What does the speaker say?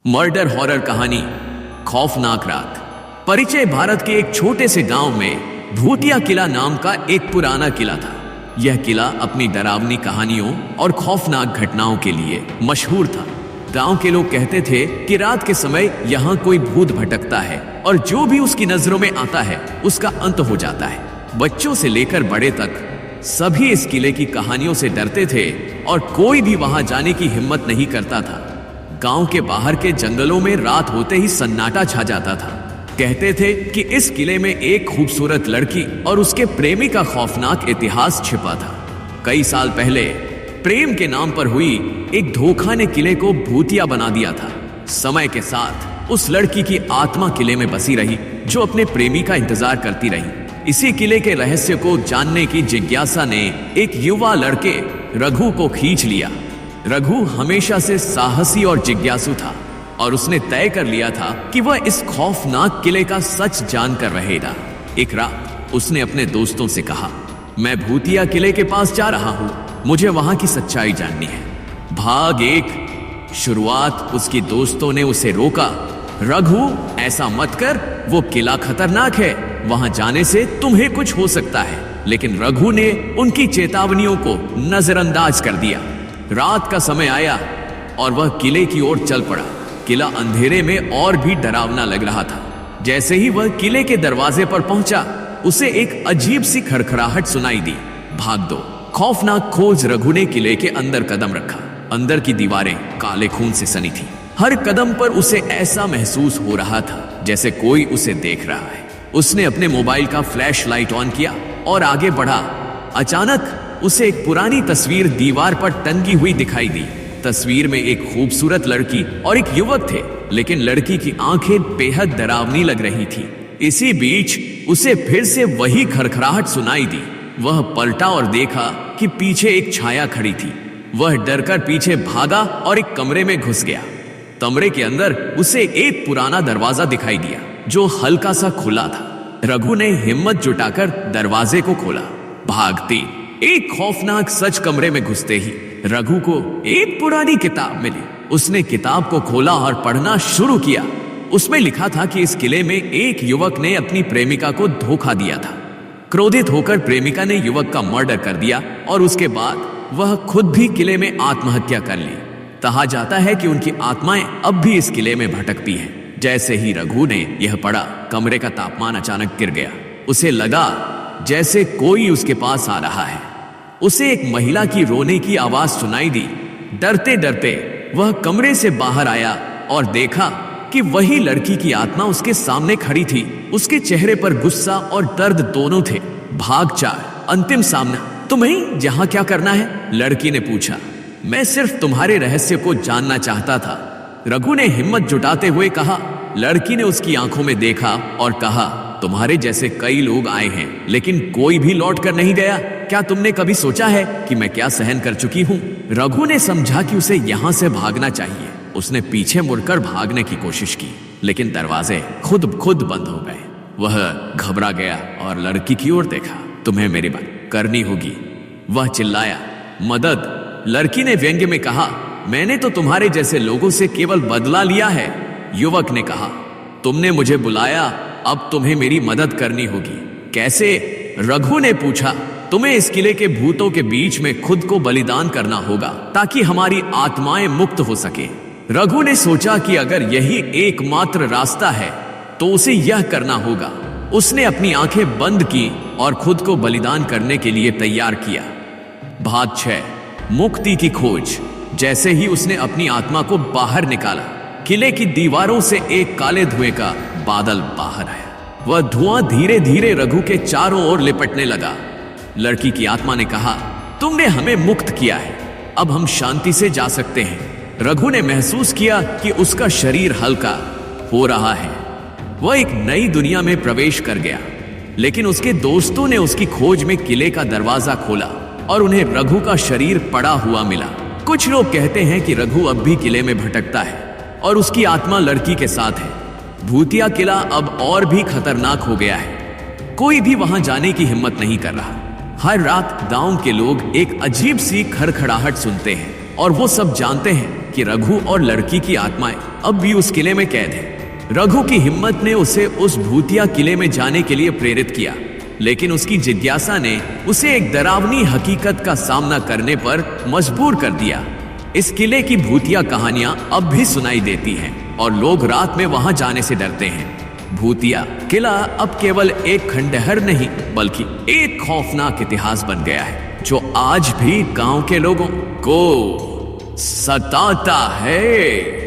Murder horror कहानी खौफनाक रात। परिचय भारत के एक छोटे से गांव में भूतिया किला नाम का एक पुराना किला था। यह किला अपनी डरावनी कहानियों और खौफनाक घटनाओं के लिए मशहूर था। गांव के लोग कहते थे कि रात के समय यहाँ कोई भूत भटकता है और जो भी उसकी नजरों में आता है उसका अंत हो जाता है। बच्चों से लेकर बड़े तक सभी इस किले की कहानियों से डरते थे और कोई भी वहां जाने की हिम्मत नहीं करता था। गांव के बाहर के जंगलों में रात होते ही सन्नाटा छा जाता था। कहते थे कि इस किले में एक खूबसूरत लड़की और उसके प्रेमी का खौफनाक इतिहास छिपा था। कई साल पहले प्रेम के नाम पर हुई एक धोखा ने किले को भूतिया बना दिया था। समय के साथ उस लड़की की आत्मा किले में बसी रही जो अपने प्रेमी का इंतजार करती रही। इसी किले के रहस्य को जानने की जिज्ञासा ने एक युवा लड़के रघु को खींच लिया। रघु हमेशा से साहसी और जिज्ञासु था और उसने तय कर लिया था कि वह इस खौफनाक किले का सच जानकर रहेगा। एक रात उसने अपने दोस्तों से कहा, मैं भूतिया किले के पास जा रहा हूं, मुझे वहां की सच्चाई जाननी है। भाग 1। शुरुआत उसकी दोस्तों ने उसे रोका। रघु, ऐसा मत कर, वो किला खतरनाक है, वहां जाने से तुम्हें कुछ हो सकता है। लेकिन रघु ने उनकी चेतावनियों को नजरअंदाज कर दिया। रात का समय आया और वह किले की ओर चल पड़ा। किला अंधेरे में और भी डरावना लग रहा था। जैसे ही वह किले के दरवाजे पर पहुंचा, उसे एक अजीब सी खड़खड़ाहट सुनाई दी। भाग दो। खौफनाक खोज रघु ने किले के अंदर कदम रखा। अंदर की दीवारें काले खून से सनी थी। हर कदम पर उसे ऐसा महसूस हो रहा था जैसे कोई उसे देख रहा है। उसने अपने मोबाइल का फ्लैश लाइट ऑन किया और आगे बढ़ा। अचानक उसे एक पुरानी तस्वीर दीवार पर टंगी हुई दिखाई दी। तस्वीर में एक खूबसूरत लड़की और एक युवक थे, लेकिन लड़की की आंखें बेहद डरावनी लग रही थी। इसी बीच उसे फिर से वही खड़खड़ाहट सुनाई दी। वह पलटा और देखा कि पीछे एक छाया खड़ी थी। वह डरकर पीछे भागा और एक कमरे में घुस गया। कमरे के अंदर उसे एक पुराना दरवाजा दिखाई दिया जो हल्का सा खुला था। रघु ने हिम्मत जुटाकर दरवाजे को खोला। भागती एक खौफनाक सच कमरे में घुसते ही रघु को एक पुरानी किताब मिली। उसने किताब को खोला और पढ़ना शुरू किया। उसमें लिखा था कि इस किले में एक युवक ने अपनी प्रेमिका को धोखा दिया था। क्रोधित होकर प्रेमिका ने युवक का मर्डर कर दिया और उसके बाद वह खुद भी किले में आत्महत्या कर ली। कहा जाता है कि उनकी आत्माएं अब भी इस किले में भटकती हैं। जैसे ही रघु ने यह पढ़ा, कमरे का तापमान अचानक गिर गया। उसे लगा जैसे कोई उसके पास आ रहा है। उसे एक महिला की रोने की आवाज सुनाई दी। डरते डरते वह कमरे से बाहर आया और देखा कि वही लड़की की आत्मा उसके सामने खड़ी थी। उसके चेहरे पर गुस्सा और दर्द दोनों थे। भाग 4। अंतिम सामना। तुम्हें यहाँ क्या करना है? लड़की ने पूछा। मैं सिर्फ तुम्हारे रहस्य को जानना चाहता था, रघु ने हिम्मत जुटाते हुए कहा। लड़की ने उसकी आंखों में देखा और कहा, तुम्हारे जैसे कई लोग आए हैं, लेकिन कोई भी लौट कर नहीं गया। क्या तुमने कभी सोचा है कि मैं क्या सहन कर चुकी हूँ? रघु ने समझा कि उसे यहाँ से भागना चाहिए। उसने पीछे मुड़कर भागने की कोशिश की, लेकिन दरवाजे खुद बंद हो गए। वह घबरा गया और लड़की की ओर देखा। तुम्हें मेरी बात करनी होगी, वह चिल्लाया। मदद, लड़की ने व्यंग्य में कहा। मैंने तो तुम्हारे जैसे लोगों से केवल बदला लिया है, युवक ने कहा। तुमने मुझे बुलाया, अब तुम्हें मेरी मदद करनी होगी। कैसे? रघु ने पूछा। तुम्हें इस किले के भूतों के बीच में खुद को बलिदान करना होगा ताकि हमारी आत्माएं मुक्त हो सके। रघु ने सोचा कि अगर यही एकमात्र रास्ता है तो उसे यह करना होगा। उसने अपनी आंखें बंद की और खुद को बलिदान करने के लिए तैयार किया। भाग 6। मुक्ति की खोज। जैसे ही उसने अपनी आत्मा को बाहर निकाला, किले की दीवारों से एक काले धुएं का बादल बाहर आया। वह धुआं धीरे धीरे रघु के चारों ओर लिपटने लगा। लड़की की आत्मा ने कहा, तुमने हमें मुक्त किया है, अब हम शांति से जा सकते हैं। रघु ने महसूस किया कि उसका शरीर हल्का हो रहा है। वह एक नई दुनिया में प्रवेश कर गया। लेकिन उसके दोस्तों ने उसकी खोज में किले का दरवाजा खोला और उन्हें रघु का शरीर पड़ा हुआ मिला। कुछ लोग कहते हैं कि रघु अब भी किले में भटकता है और उसकी आत्मा लड़की के साथ है। भूतिया किला अब और भी खतरनाक हो गया है। कोई भी वहां जाने की हिम्मत नहीं कर रहा। हर रात गांव के लोग एक अजीब सी खड़खड़ाहट सुनते हैं और वो सब जानते हैं कि रघु और लड़की की आत्माएं अब भी उस किले में कैद है। रघु की हिम्मत ने उसे उस भूतिया किले में जाने के लिए प्रेरित किया, लेकिन उसकी जिज्ञासा ने उसे एक डरावनी हकीकत का सामना करने पर मजबूर कर दिया। इस किले की भूतिया कहानियां अब भी सुनाई देती हैं और लोग रात में वहां जाने से डरते हैं। भूतिया किला अब केवल एक खंडहर नहीं बल्कि एक खौफनाक इतिहास बन गया है, जो आज भी गांव के लोगों को सताता है।